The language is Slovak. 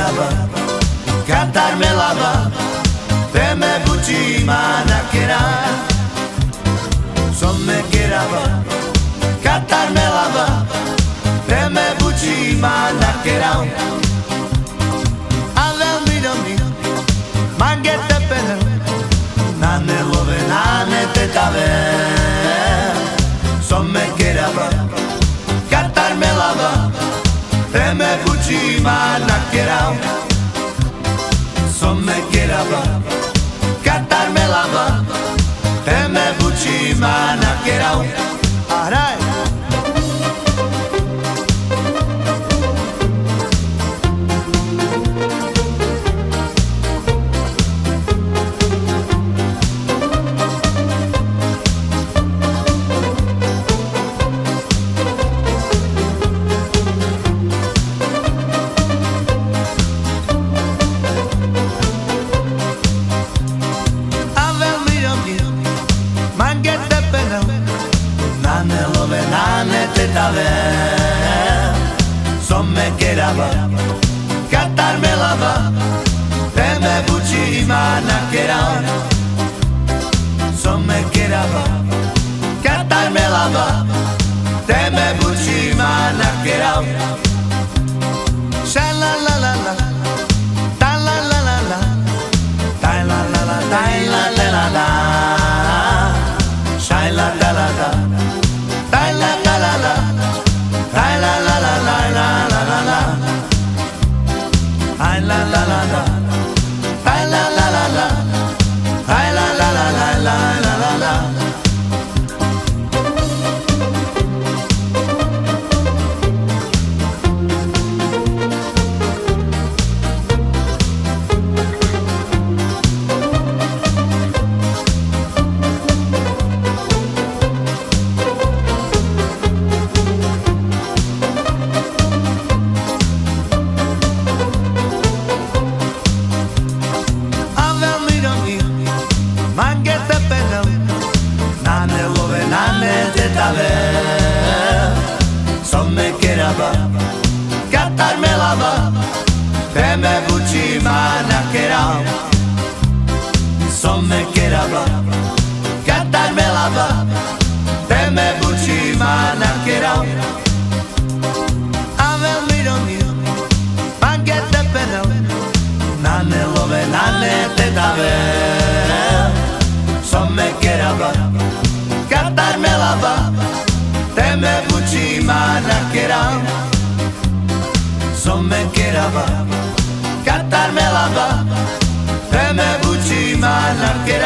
queraba cantarme lava, te me buci manakera. Son me queraba cantarme lava, te me buci manakera. Ale mi mangete pena, nane love nane te tave. Son me queraba cantarme lava, te me buci manakera. Son me queraba cantarme lava, te me buci manakera. Aray. Son me queraba cantarme lava, te me buci manakera. Son me queraba cantarme lava, te me buci manakera. Sha la la la la, ta la la la la, ta la la la, ta la la la la, sha la la la la, ta la la la la. Ay la la la la la la la la, ay la la la la, ay la la la la, ay la la la la la la la. Son me queraba cantarme lava, te me buci manakera. Son me queraba cantarme lava, te me buci manakera. Ave miro mio, manchete pena, nane love nane te dave. Son me queraba cantarme lava, te me buci manakera. Son me queraba cantarme lava, te me buci manakera.